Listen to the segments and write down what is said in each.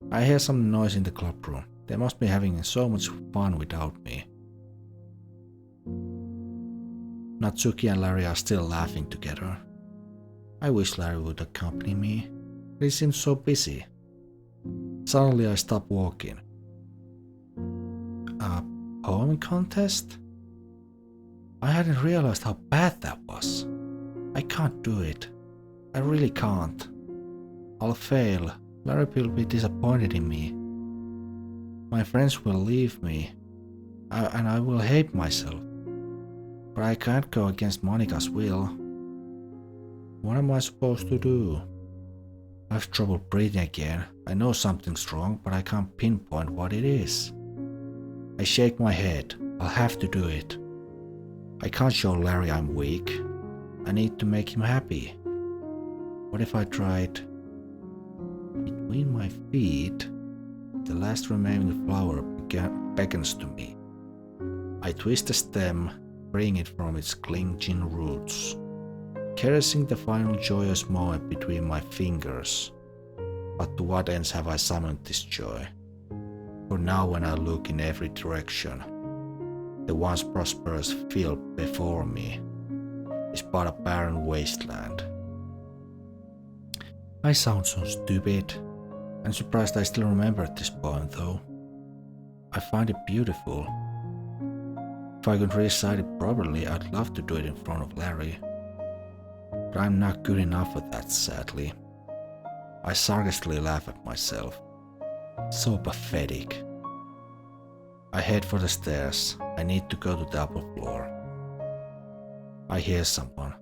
I hear some noise in the club room. They must be having so much fun without me. Natsuki and Larry are still laughing together. I wish Larry would accompany me, but he seems so busy. Suddenly I stop walking. A poem contest? I hadn't realized how bad that was. I can't do it. I really can't. I'll fail. Larry will be disappointed in me. My friends will leave me, and I will hate myself. But I can't go against Monika's will. What am I supposed to do? I have trouble breathing again. I know something's wrong, but I can't pinpoint what it is. I shake my head. I'll have to do it. I can't show Larry I'm weak. I need to make him happy. What if I tried? Between my feet, the last remaining flower beckons to me. I twist the stem, freeing it from its clinging roots, caressing the final joyous moment between my fingers. But to what ends have I summoned this joy? For now, when I look in every direction, the once prosperous field before me is but a barren wasteland. I sound so stupid. I'm surprised I still remember this poem though. I find it beautiful. If I could recite it properly, I'd love to do it in front of Larry. But I'm not good enough for that, sadly. I sarcastically laugh at myself. So pathetic. I head for the stairs. I need to go to the upper floor. I hear someone.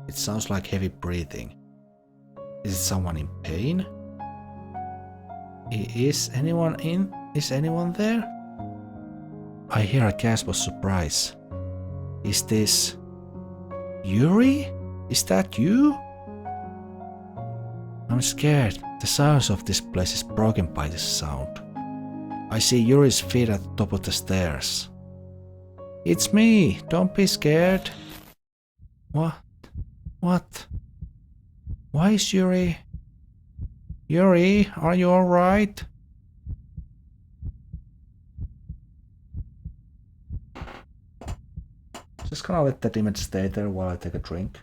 It sounds like heavy breathing. Is it someone in pain? Is anyone there? I hear a gasp of surprise. Is this Yuri? Is that you? I'm scared. The silence of this place is broken by this sound. I see Yuri's feet at the top of the stairs. It's me. Don't be scared. What? What? Why is Yuri? Yuri, are you alright? Just gonna let that image stay there while I take a drink.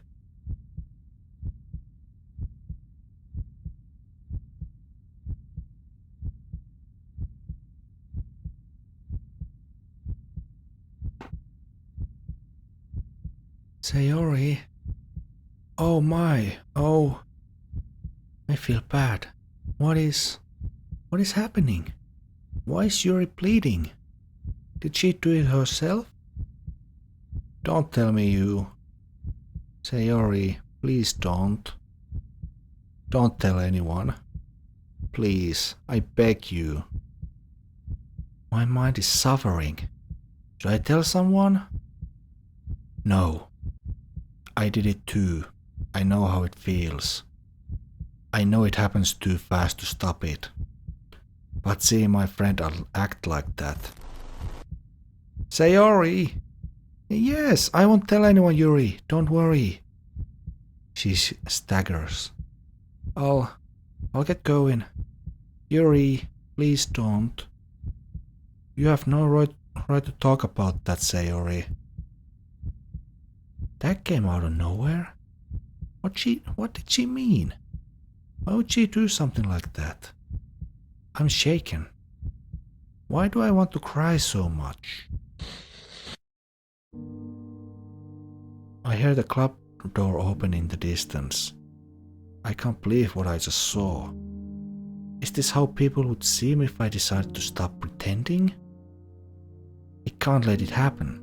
Sayori. Oh my, oh. I feel bad. What is happening? Why is Yuri bleeding? Did she do it herself? Don't tell me you. Sayori, please don't. Don't tell anyone. Please, I beg you. My mind is suffering. Should I tell someone? No. I did it too. I know how it feels. I know it happens too fast to stop it. But seeing my friend act like that. Sayori! Yes, I won't tell anyone, Yuri. Don't worry. She staggers. I'll get going. Yuri, please don't. You have no right to talk about that, Sayori. That came out of nowhere. What did she mean? Why would she do something like that? I'm shaken. Why do I want to cry so much? I hear the club door open in the distance. I can't believe what I just saw. Is this how people would see me if I decided to stop pretending? I can't let it happen.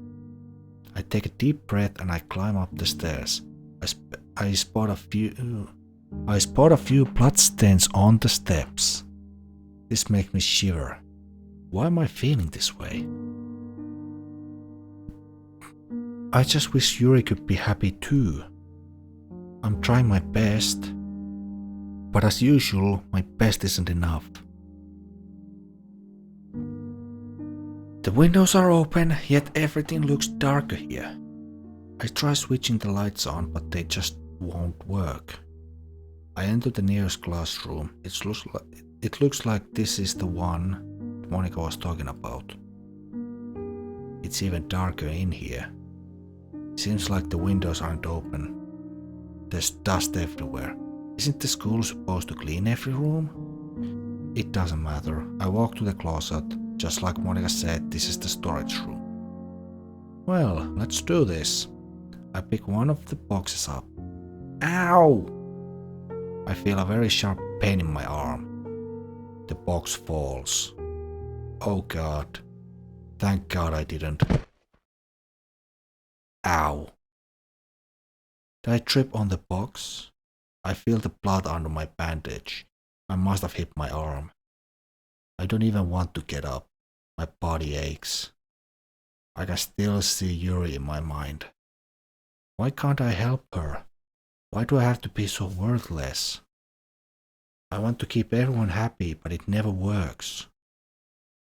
I take a deep breath and I climb up the stairs. I spot a few bloodstains on the steps. This makes me shiver. Why am I feeling this way? I just wish Yuri could be happy too. I'm trying my best, but as usual, my best isn't enough. The windows are open, yet everything looks darker here. I try switching the lights on, but they just won't work. I enter the nearest classroom. It It looks like this is the one Monica was talking about. It's even darker in here. Seems like the windows aren't open. There's dust everywhere. Isn't the school supposed to clean every room? It doesn't matter. I walk to the closet. Just like Monica said, this is the storage room. Well, let's do this. I pick one of the boxes up. Ow! I feel a very sharp pain in my arm. The box falls. Oh god. Thank god I didn't. Ow. Did I trip on the box? I feel the blood under my bandage. I must have hit my arm. I don't even want to get up. My body aches. I can still see Yuri in my mind. Why can't I help her? Why do I have to be so worthless? I want to keep everyone happy, but it never works.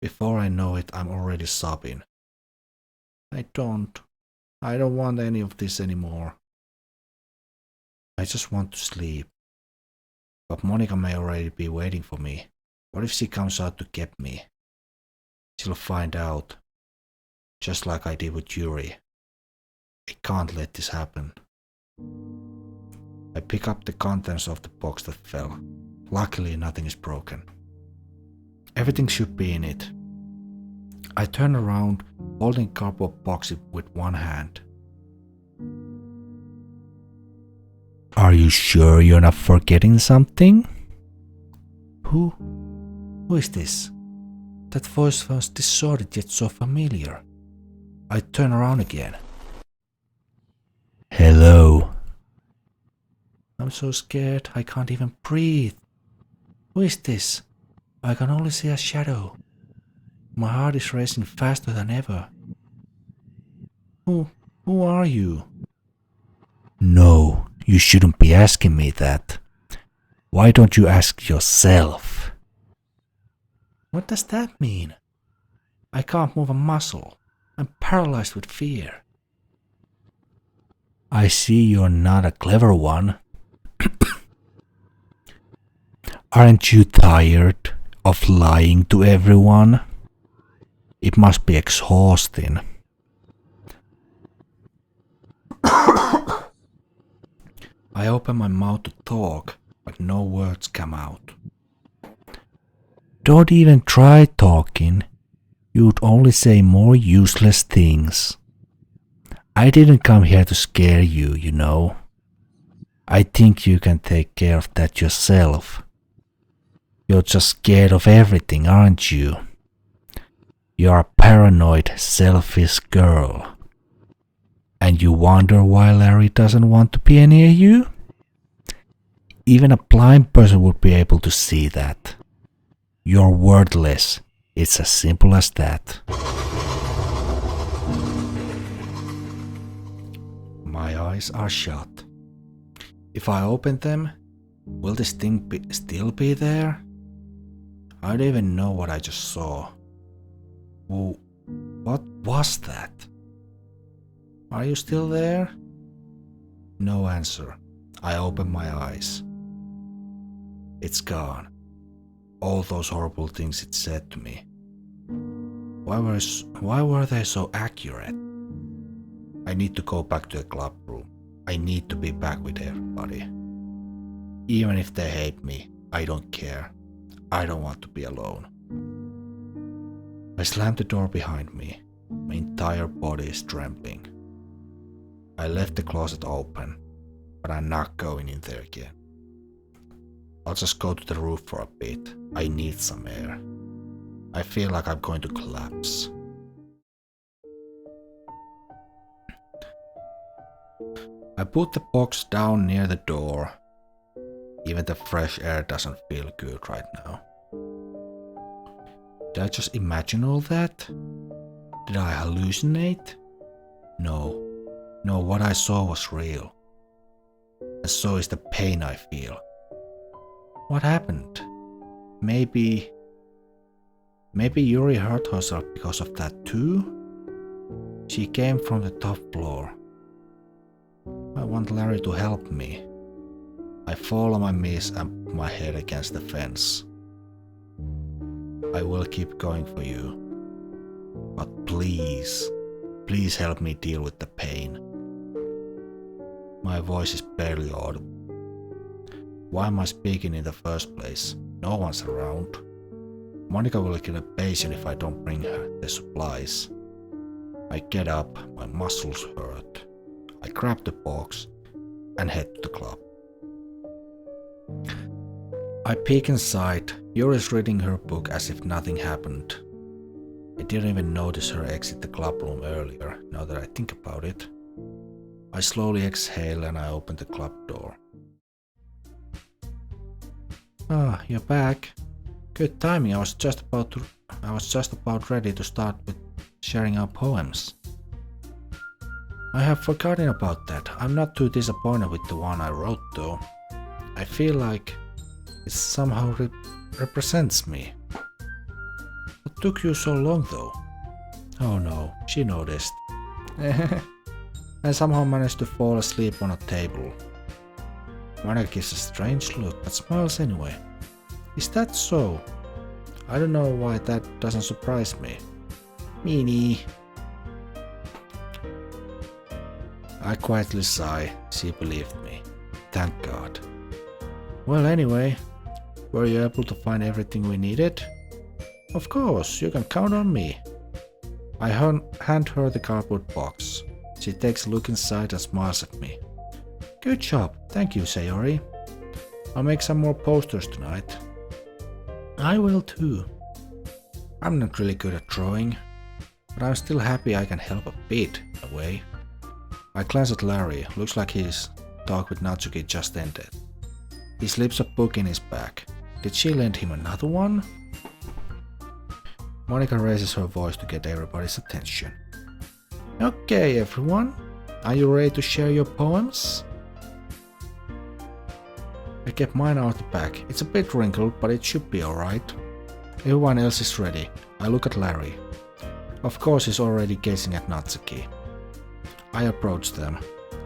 Before I know it, I'm already sobbing. I don't want any of this anymore. I just want to sleep. But Monica may already be waiting for me. What if she comes out to get me? She'll find out. Just like I did with Yuri. I can't let this happen. I pick up the contents of the box that fell. Luckily, nothing is broken. Everything should be in it. I turn around, holding cardboard box with one hand. Are you sure you're not forgetting something? Who is this? That voice was distorted yet so familiar. I turn around again. Hello. I'm so scared I can't even breathe. Who is this? I can only see a shadow. My heart is racing faster than ever. Who are you? No, you shouldn't be asking me that. Why don't you ask yourself? What does that mean? I can't move a muscle. I'm paralyzed with fear. I see you're not a clever one. Aren't you tired of lying to everyone? It must be exhausting. I open my mouth to talk, but no words come out. Don't even try talking. You'd only say more useless things. I didn't come here to scare you, you know. I think you can take care of that yourself. You're just scared of everything, aren't you? You're a paranoid, selfish girl. And you wonder why Larry doesn't want to be near you? Even a blind person would be able to see that. You're worthless. It's as simple as that. My eyes are shut. If I open them, will this thing still be there? I don't even know what I just saw. What was that? Are you still there? No answer. I open my eyes. It's gone. All those horrible things it said to me. Why were they so accurate? I need to go back to the club room. I need to be back with everybody. Even if they hate me, I don't care. I don't want to be alone. I slammed the door behind me. My entire body is trembling. I left the closet open, but I'm not going in there again. I'll just go to the roof for a bit. I need some air. I feel like I'm going to collapse. I put the box down near the door. Even the fresh air doesn't feel good right now. Did I just imagine all that? Did I hallucinate? No, what I saw was real. And so is the pain I feel. What happened? Maybe Yuri hurt herself because of that too? She came from the top floor. I want Larry to help me. I fall on my knees and put my head against the fence. I will keep going for you. But please, please help me deal with the pain. My voice is barely audible. Why am I speaking in the first place? No one's around. Monica will get a patient if I don't bring her the supplies. I get up, my muscles hurt. I grab the box and head to the club. I peek inside. Yuri's reading her book as if nothing happened. I didn't even notice her exit the club room earlier, now that I think about it. I slowly exhale and I open the club door. Ah, you're back. Good timing. I was just about ready to start with sharing our poems. I have forgotten about that. I'm not too disappointed with the one I wrote though. I feel like it somehow represents me. What took you so long though? Oh no, she noticed. I somehow managed to fall asleep on a table. Monica gives a strange look but smiles anyway. Is that so? I don't know why that doesn't surprise me. Meanie. I quietly sigh. She believed me. Thank God. Well, anyway, were you able to find everything we needed? Of course, you can count on me. I hand her the cardboard box. She takes a look inside and smiles at me. Good job, thank you, Sayori. I'll make some more posters tonight. I will too. I'm not really good at drawing, but I'm still happy I can help a bit, in a way. I glance at Larry. Looks like his talk with Natsuki just ended. He slips a book in his bag. Did she lend him another one? Monica raises her voice to get everybody's attention. Okay, everyone. Are you ready to share your poems? I kept mine out the bag. It's a bit wrinkled, but it should be alright. Everyone else is ready. I look at Larry. Of course, he's already gazing at Natsuki. I approach them.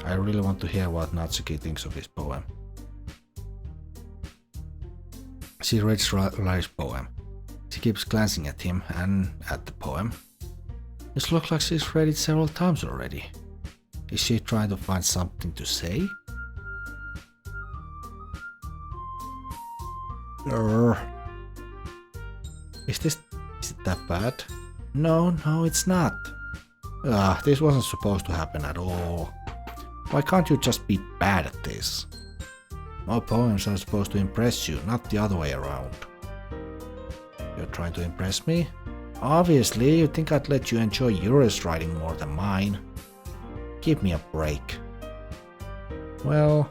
I really want to hear what Natsuki thinks of his poem. She reads Larry's poem. She keeps glancing at him and at the poem. It looks like she's read it several times already. Is she trying to find something to say? Is it that bad? No, it's not. This wasn't supposed to happen at all. Why can't you just be bad at this? My poems are supposed to impress you, not the other way around. You're trying to impress me? Obviously, you think I'd let you enjoy yours writing more than mine. Give me a break. Well,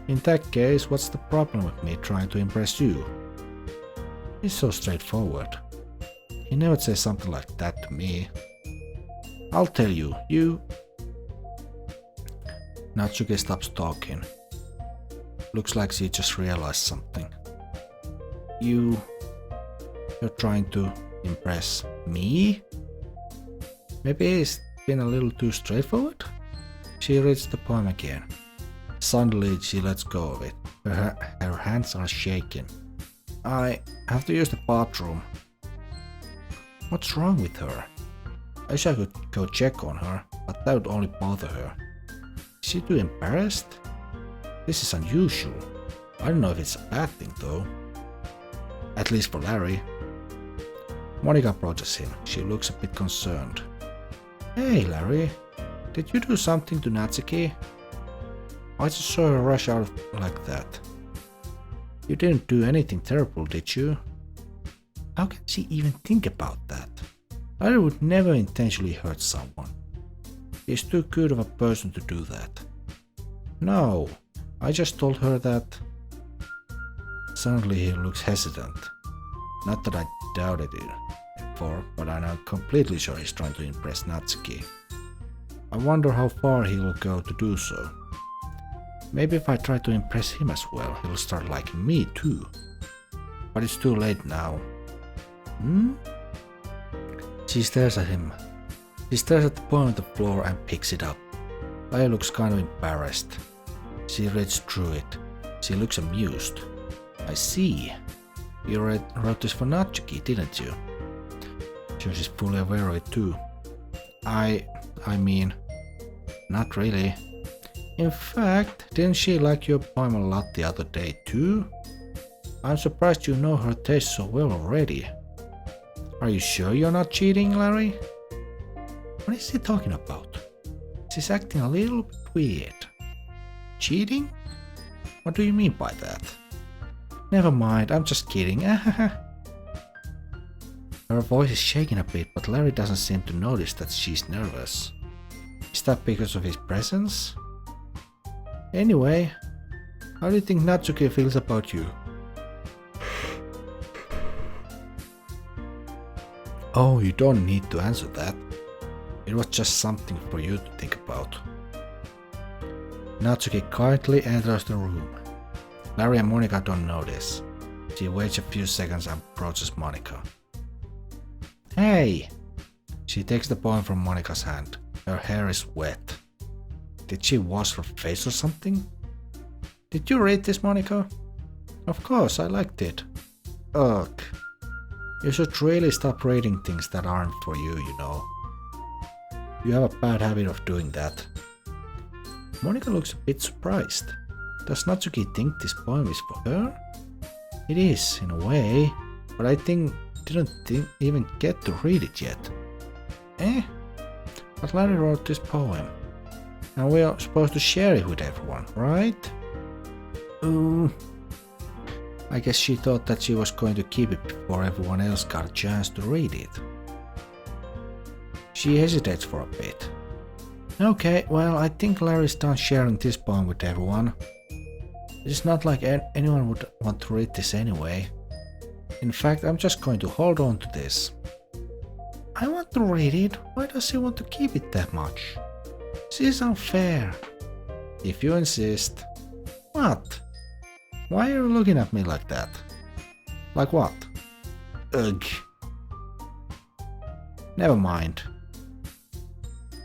in that case, what's the problem with me trying to impress you? He's so straightforward. He never says something like that to me. I'll tell you, Natsuki stops talking. Looks like she just realized something. You're trying to impress me? Maybe it's been a little too straightforward? She reads the poem again. Suddenly she lets go of it. Her hands are shaking. I have to use the bathroom. What's wrong with her? I wish I could go check on her, but that would only bother her. Is she too embarrassed? This is unusual. I don't know if it's a bad thing though. At least for Larry. Monica approaches him. She looks a bit concerned. Hey Larry, did you do something to Natsuki? I just saw her rush out like that. You didn't do anything terrible, did you? How can she even think about that? Larry would never intentionally hurt someone. He's too good of a person to do that. No, I just told her that. Suddenly he looks hesitant. Not that I doubted it before, but I'm now completely sure he's trying to impress Natsuki. I wonder how far he will go to do so. Maybe if I try to impress him as well, he'll start liking me too. But it's too late now. She stares at him. She stares at the poem on the floor and picks it up. Larry looks kind of embarrassed. She reads through it. She looks amused. I see. You wrote this for Natsuki, didn't you? She's fully aware of it too. I mean, not really. In fact, didn't she like your poem a lot the other day too? I'm surprised you know her taste so well already. Are you sure you're not cheating, Larry? What is he talking about? She's acting a little bit weird. Cheating? What do you mean by that? Never mind, I'm just kidding. Her voice is shaking a bit, but Larry doesn't seem to notice that she's nervous. Is that because of his presence? Anyway, how do you think Natsuki feels about you? Oh, you don't need to answer that. It was just something for you to think about. Natsuki quietly enters the room. Larry and Monica don't notice. She waits a few seconds and approaches Monica. Hey! She takes the poem from Monica's hand. Her hair is wet. Did she wash her face or something? Did you read this, Monica? Of course, I liked it. Ugh. You should really stop reading things that aren't for you, you know. You have a bad habit of doing that. Monica looks a bit surprised. Does Natsuki think this poem is for her? It is, in a way, but I didn't even get to read it yet. But Larry wrote this poem, and we are supposed to share it with everyone, right? I guess she thought that she was going to keep it before everyone else got a chance to read it. She hesitates for a bit. Okay, well, I think Larry's done sharing this poem with everyone. It's not like anyone would want to read this anyway. In fact, I'm just going to hold on to this. I want to read it. Why does he want to keep it that much? This is unfair. If you insist. What? Why are you looking at me like that? Like what? Ugh. Never mind.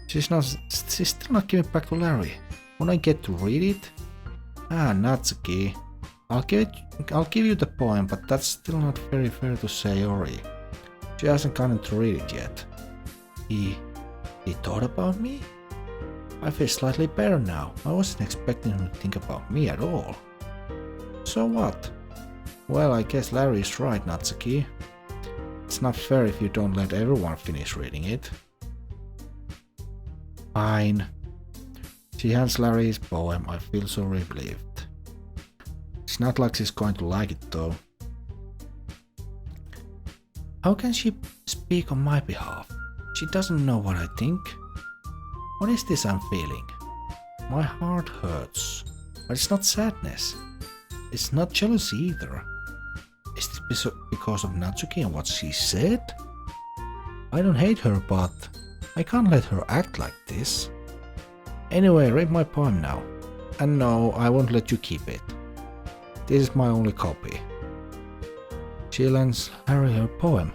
She's still not giving it back to Larry. When I get to read it? Natsuki. I'll give you the poem, but that's still not very fair to Sayori. She hasn't gotten to read it yet. He thought about me? I feel slightly better now. I wasn't expecting him to think about me at all. So what? Well, I guess Larry is right, Natsuki. It's not fair if you don't let everyone finish reading it. Fine. She hands Larry his poem. I feel so relieved. It's not like she's going to like it though. How can she speak on my behalf? She doesn't know what I think. What is this I'm feeling? My heart hurts. But it's not sadness. It's not jealousy either. Is this because of Natsuki and what she said? I don't hate her, but I can't let her act like this. Anyway, read my poem now. And no, I won't let you keep it. This is my only copy. She lends Harry her poem.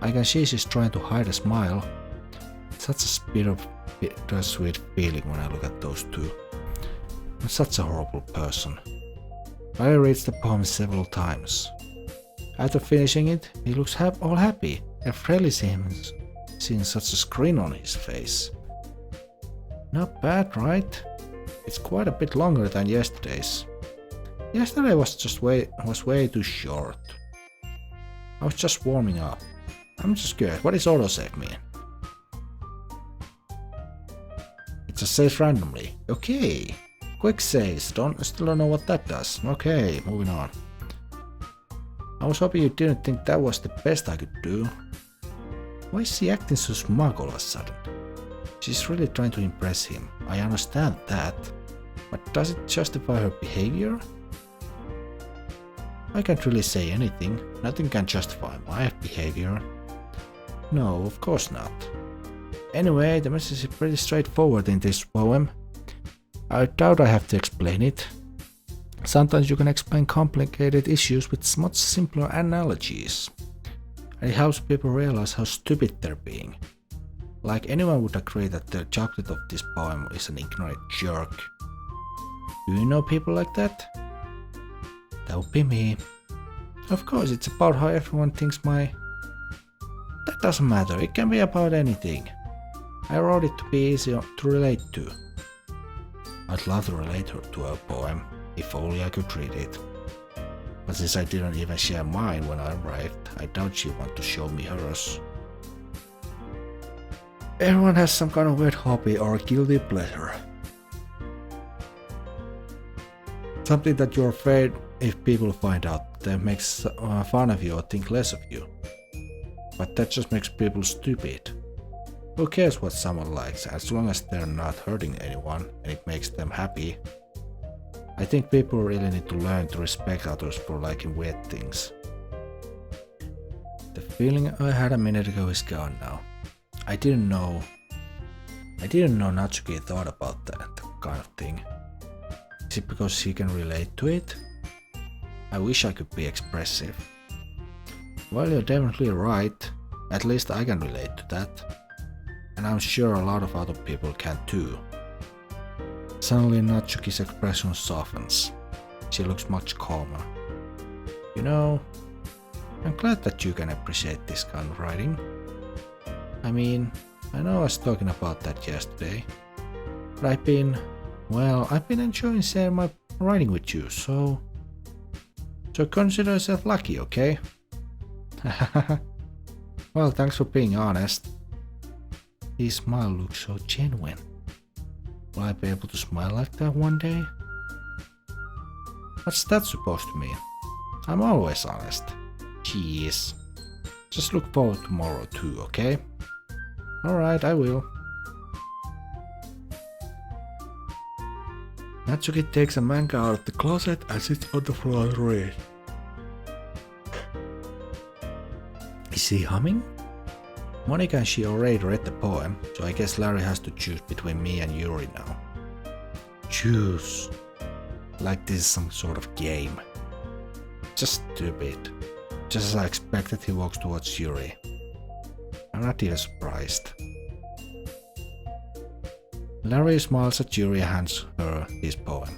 I can see she's trying to hide a smile. Such a bittersweet feeling when I look at those two. I'm such a horrible person. Harry reads the poem several times. After finishing it, he looks all happy. I've rarely seen such a grin on his face. Not bad, right? It's quite a bit longer than yesterday's. Yesterday was way too short. I was just warming up. I'm just curious, what does autosave mean? It just saves randomly. Okay. Quick saves. Still don't know what that does. Okay, moving on. I was hoping you didn't think that was the best I could do. Why is she acting so smug all of a sudden? She's really trying to impress him. I understand that. But does it justify her behavior? I can't really say anything. Nothing can justify my behavior. No, of course not. Anyway, the message is pretty straightforward in this poem. I doubt I have to explain it. Sometimes you can explain complicated issues with much simpler analogies. And it helps people realize how stupid they're being. Like anyone would agree that the subject of this poem is an ignorant jerk. Do you know people like that? That would be me. Of course, it's about how everyone thinks my... That doesn't matter, it can be about anything. I wrote it to be easy to relate to. I'd love to relate to a poem, if only I could read it. But since I didn't even share mine when I arrived, I doubt she want to show me hers. Everyone has some kind of weird hobby or guilty pleasure. Something that you're afraid if people find out that makes fun of you or think less of you. But that just makes people stupid. Who cares what someone likes as long as they're not hurting anyone and it makes them happy? I think people really need to learn to respect others for liking weird things. The feeling I had a minute ago is gone now. I didn't know Natsuki thought about that kind of thing. Is it because she can relate to it? I wish I could be expressive. Well, you're definitely right. At least I can relate to that. And I'm sure a lot of other people can too. Suddenly Natsuki's expression softens. She looks much calmer. You know, I'm glad that you can appreciate this kind of writing. I mean, I know I was talking about that yesterday, but I've been enjoying sharing my writing with you, so consider yourself lucky, okay? Well, thanks for being honest. His smile looks so genuine. Will I be able to smile like that one day? What's that supposed to mean? I'm always honest. Jeez. Just look forward to tomorrow too, okay? Alright, I will. Natsuki takes a manga out of the closet and sits on the floor to read. Is he humming? Monica and she already read the poem, so I guess Larry has to choose between me and Yuri now. Choose. Like this is some sort of game. Just stupid. Just as I expected, he walks towards Yuri. I'm not even surprised. Larry smiles at Yuri and hands her his poem.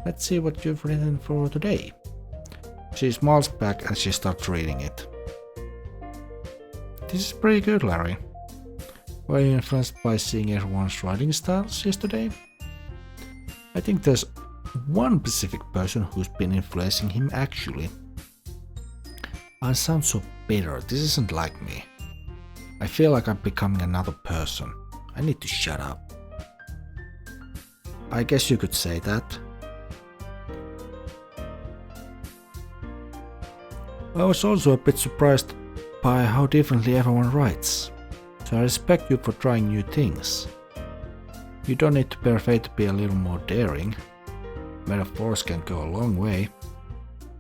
Let's see what you've written for today. She smiles back and she starts reading it. This is pretty good, Larry. Were you influenced by seeing everyone's writing styles yesterday? I think there's one specific person who's been influencing him actually. I sound so bitter, this isn't like me. I feel like I'm becoming another person. I need to shut up. I guess you could say that. I was also a bit surprised by how differently everyone writes, so I respect you for trying new things. You don't need to be afraid to be a little more daring. Metaphors can go a long way.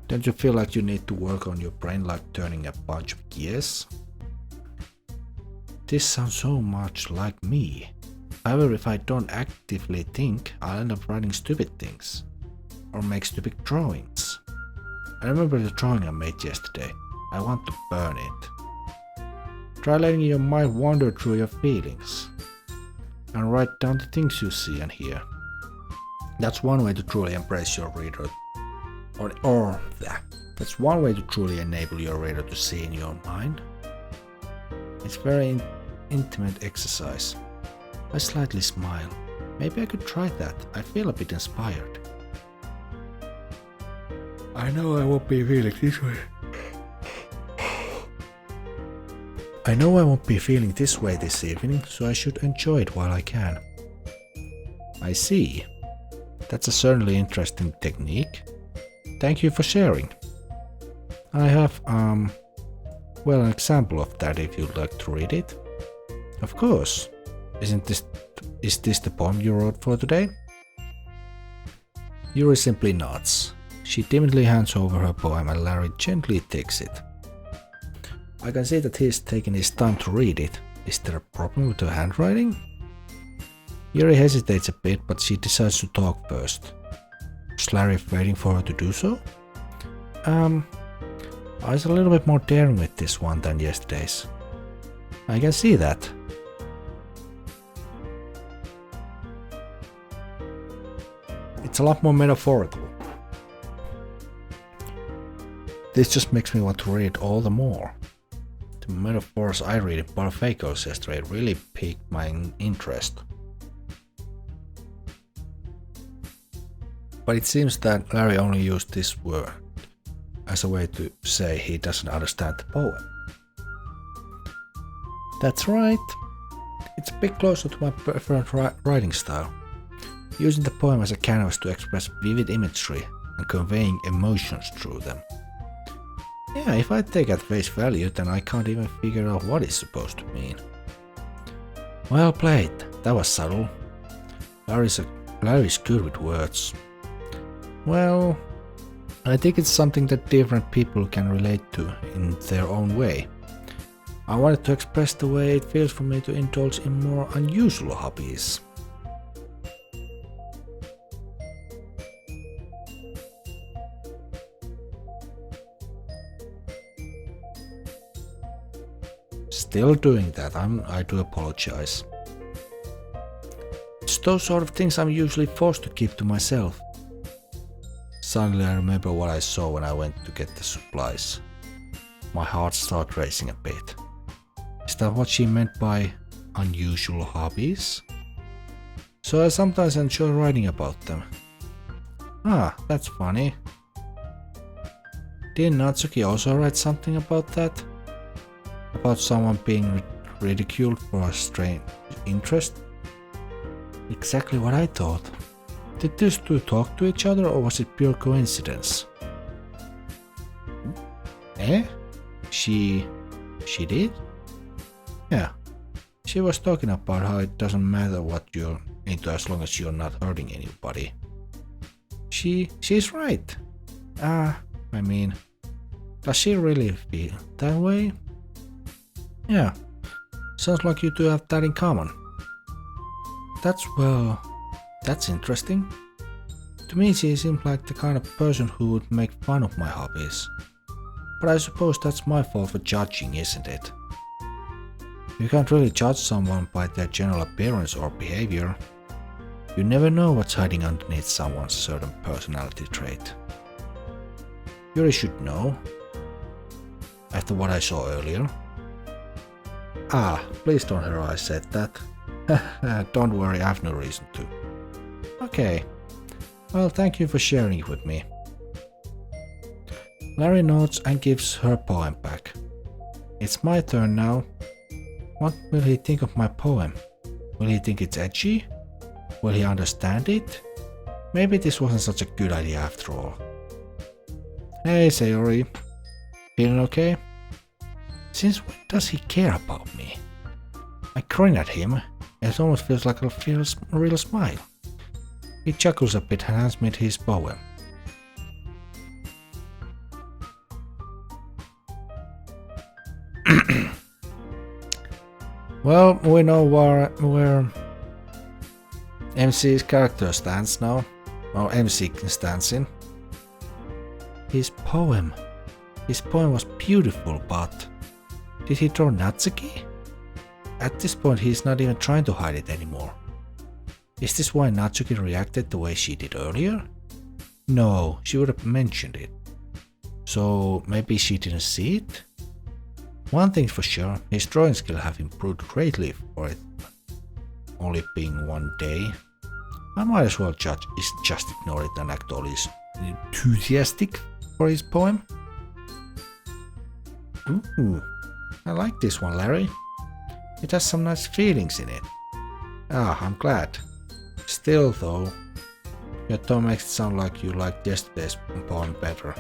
Don't you feel like you need to work on your brain like turning a bunch of gears? This sounds so much like me. However, if I don't actively think, I'll end up writing stupid things. Or make stupid drawings. I remember the drawing I made yesterday. I want to burn it. Try letting your mind wander through your feelings. And write down the things you see and hear. That's one way to truly embrace your reader. That's one way to truly enable your reader to see in your mind. It's very intimate exercise. I slightly smile. Maybe I could try that. I feel a bit inspired. I know I won't be feeling this way. I know I won't be feeling this way this evening, so I should enjoy it while I can. I see. That's a certainly interesting technique. Thank you for sharing. I have, an example of that if you'd like to read it. Of course. Is this the poem you wrote for today? Yuri simply nods. She timidly hands over her poem and Larry gently takes it. I can see that he's taking his time to read it. Is there a problem with her handwriting? Yuri hesitates a bit, but she decides to talk first. Is Larry waiting for her to do so? I was a little bit more daring with this one than yesterday's. I can see that. It's a lot more metaphorical. This just makes me want to read all the more. The metaphors I read in Parfaco's yesterday really piqued my interest. But it seems that Larry only used this word as a way to say he doesn't understand the poem. That's right. It's a bit closer to my preferred writing style, using the poem as a canvas to express vivid imagery and conveying emotions through them. Yeah, if I take at face value, then I can't even figure out what it's supposed to mean. Well played, that was subtle. Larry's good with words. Well, I think it's something that different people can relate to in their own way. I wanted to express the way it feels for me to indulge in more unusual hobbies. Still doing that, I do apologize. It's those sort of things I'm usually forced to keep to myself. Suddenly I remember what I saw when I went to get the supplies. My heart started racing a bit. Is that what she meant by unusual hobbies? So I sometimes enjoy writing about them. Ah, that's funny. Didn't Natsuki also write something about that? About someone being ridiculed for a strange interest? Exactly what I thought. Did these two talk to each other or was it pure coincidence? Eh? She did? Yeah. She was talking about how it doesn't matter what you're into as long as you're not hurting anybody. She's right. I mean, does she really feel that way? Yeah. Sounds like you two have that in common. That's interesting. To me she seems like the kind of person who would make fun of my hobbies. But I suppose that's my fault for judging, isn't it? You can't really judge someone by their general appearance or behavior. You never know what's hiding underneath someone's certain personality trait. Yuri should know. After what I saw earlier. Ah, please don't hear I said that. Don't worry, I have no reason to. Okay. Well, thank you for sharing it with me. Larry nods and gives her poem back. It's my turn now. What will he think of my poem? Will he think it's edgy? Will he understand it? Maybe this wasn't such a good idea after all. Hey Sayori. Feeling okay? Since when does he care about me? I grin at him. It almost feels like a real smile. He chuckles a bit and hands me his poem. Well, we know where MC's character stands now. Or MC stands in. His poem was beautiful, but did he draw Natsuki? At this point he's not even trying to hide it anymore. Is this why Natsuki reacted the way she did earlier? No, she would have mentioned it. So maybe she didn't see it? One thing's for sure, his drawing skill have improved greatly for it only being one day. I might as well just ignore it and act all enthusiastic for his poem. Ooh, I like this one, Larry. It has some nice feelings in it. Ah, I'm glad. Still though, your tone makes it sound like you liked yesterday's poem better.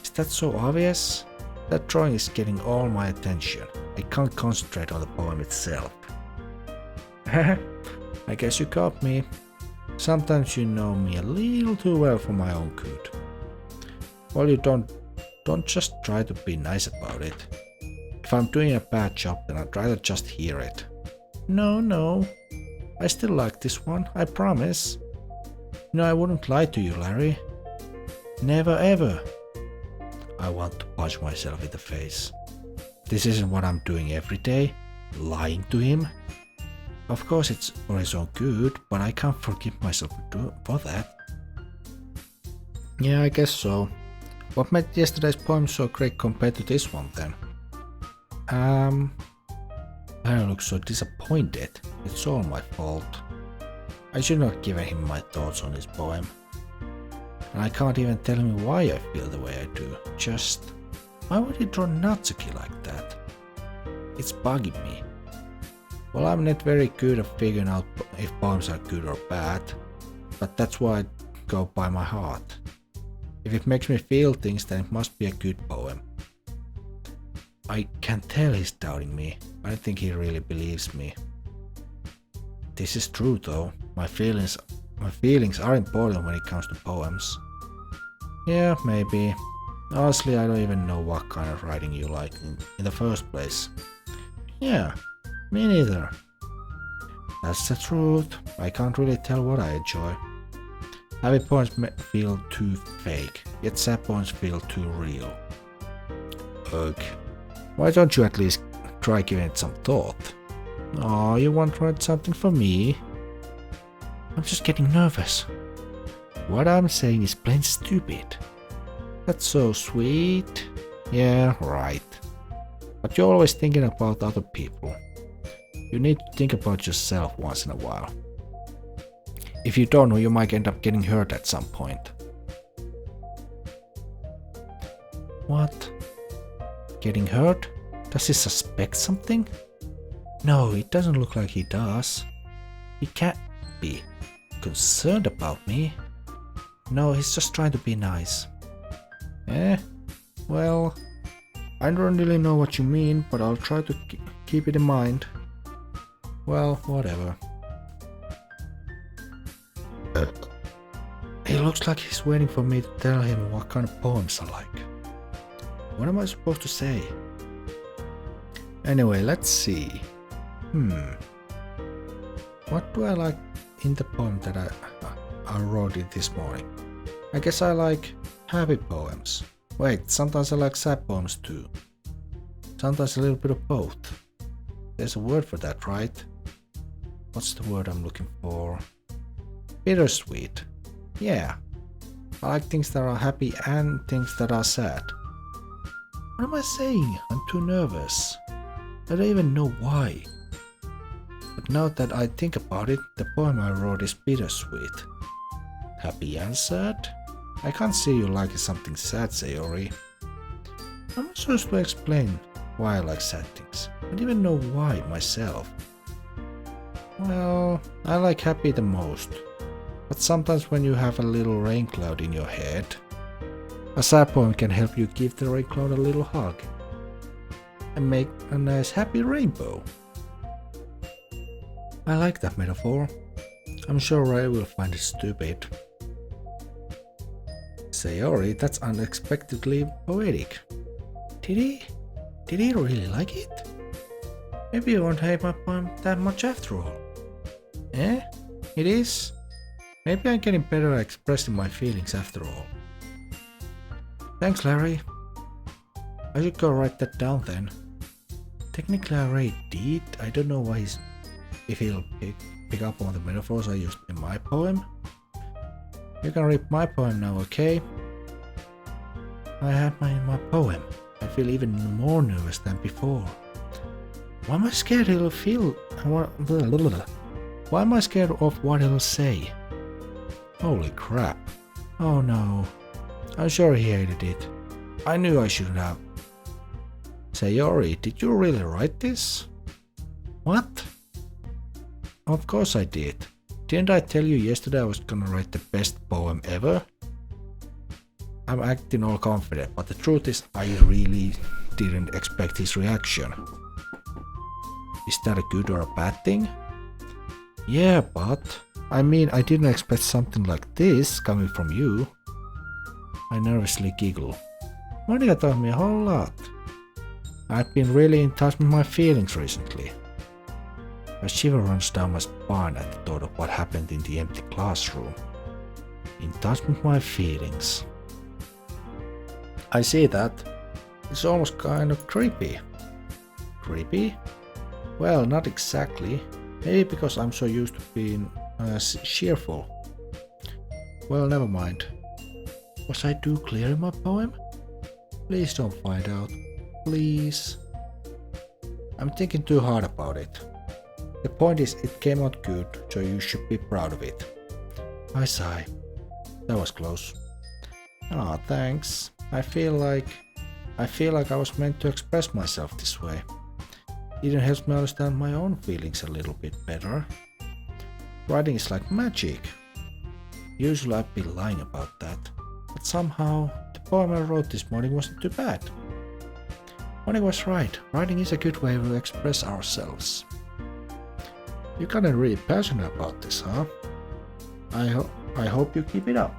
Is that so obvious? That drawing is getting all my attention. I can't concentrate on the poem itself. I guess you caught me. Sometimes you know me a little too well for my own good. Well, you don't just try to be nice about it. If I'm doing a bad job, then I'd rather just hear it. No. I still like this one, I promise. No, I wouldn't lie to you, Larry. Never ever. I want to punch myself in the face. This isn't what I'm doing every day. Lying to him. Of course it's for his own good, but I can't forgive myself for that. Yeah, I guess so. What made yesterday's poem so great compared to this one then? I look so disappointed. It's all my fault. I should not give him my thoughts on his poem. And I can't even tell him why I feel the way I do. Just, why would he draw Natsuki like that? It's bugging me. Well, I'm not very good at figuring out if poems are good or bad, but that's why I go by my heart. If it makes me feel things, then it must be a good poem. I can tell he's doubting me. I don't think he really believes me. This is true though. My feelings are important when it comes to poems. Yeah, maybe. Honestly, I don't even know what kind of writing you like in the first place. Yeah, me neither. That's the truth. I can't really tell what I enjoy. Happy poems feel too fake, yet sad poems feel too real. Ugh. Why don't you at least try giving it some thought? Oh, you want to write something for me? I'm just getting nervous. What I'm saying is plain stupid. That's so sweet. Yeah, right. But you're always thinking about other people. You need to think about yourself once in a while. If you don't, you might end up getting hurt at some point. What? Getting hurt? Does he suspect something? No, it doesn't look like he does. He can't be concerned about me. No, he's just trying to be nice. Well, I don't really know what you mean, but I'll try to keep it in mind. Well, whatever. He looks like he's waiting for me to tell him what kind of poems I like. What am I supposed to say? Anyway, let's see. What do I like in the poem that I wrote it this morning? I guess I like happy poems. Wait, sometimes I like sad poems too. Sometimes a little bit of both. There's a word for that, right? What's the word I'm looking for? Bittersweet. Yeah. I like things that are happy and things that are sad. What am I saying? I'm too nervous. I don't even know why. But now that I think about it, the poem I wrote is bittersweet. Happy and sad? I can't see you liking something sad, Sayori. I'm not supposed to explain why I like sad things. I don't even know why myself. Well, I like happy the most. But sometimes when you have a little rain cloud in your head, a sad poem can help you give the rain cloud a little hug and make a nice happy rainbow. I like that metaphor. I'm sure Ray will find it stupid. Sayori, that's unexpectedly poetic. Did he? Did he really like it? Maybe you won't hate my poem that much after all. It is? Maybe I'm getting better at expressing my feelings after all. Thanks, Larry. I should go write that down then. Technically I already did. I don't know why if he'll pick up on the metaphors I used in my poem. You can read my poem now, okay? I had my poem. I feel even more nervous than before. Why am I scared he'll feel... Why am I scared of what he'll say? Holy crap. Oh no. I'm sure he hated it. I knew I shouldn't have. Sayori, did you really write this? What? Of course I did. Didn't I tell you yesterday I was gonna write the best poem ever? I'm acting all confident, but the truth is I really didn't expect his reaction. Is that a good or a bad thing? Yeah, but... I mean, I didn't expect something like this coming from you. I nervously giggle. Monica taught me a whole lot. I've been really in touch with my feelings recently. A shiver runs down my spine at the thought of what happened in the empty classroom. In touch with my feelings. I see that. It's almost kind of creepy. Creepy? Well, not exactly. Maybe because I'm so used to being cheerful. Well, never mind. Was I too clear in my poem? Please don't find out. Please. I'm thinking too hard about it. The point is, it came out good, so you should be proud of it. I sigh. That was close. Ah, thanks. I feel like I was meant to express myself this way. Even helps me understand my own feelings a little bit better. Writing is like magic. Usually I'd be lying about that, but somehow the poem I wrote this morning wasn't too bad. Moni was right. Writing is a good way to express ourselves. You're kinda really passionate about this, huh? I hope you keep it up.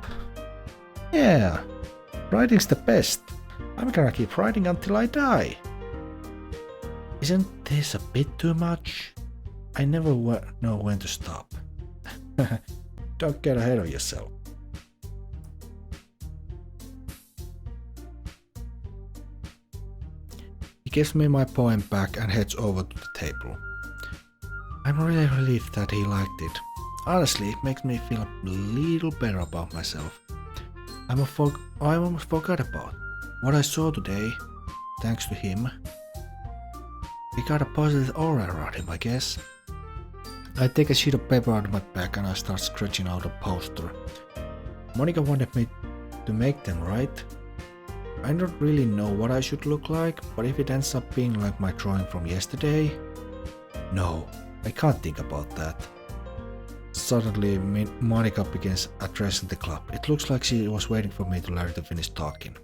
Yeah, writing's the best. I'm gonna keep writing until I die. Isn't this a bit too much? I never know when to stop. Don't get ahead of yourself. He gives me my poem back and heads over to the table. I'm really relieved that he liked it. Honestly, it makes me feel a little better about myself. I almost forgot about what I saw today, thanks to him. We got a positive aura around him, I guess. I take a sheet of paper out of my bag and I start sketching out a poster. Monica wanted me to make them, right? I don't really know what I should look like, but if it ends up being like my drawing from yesterday... No, I can't think about that. Suddenly, Monica begins addressing the club. It looks like she was waiting for me to finish talking.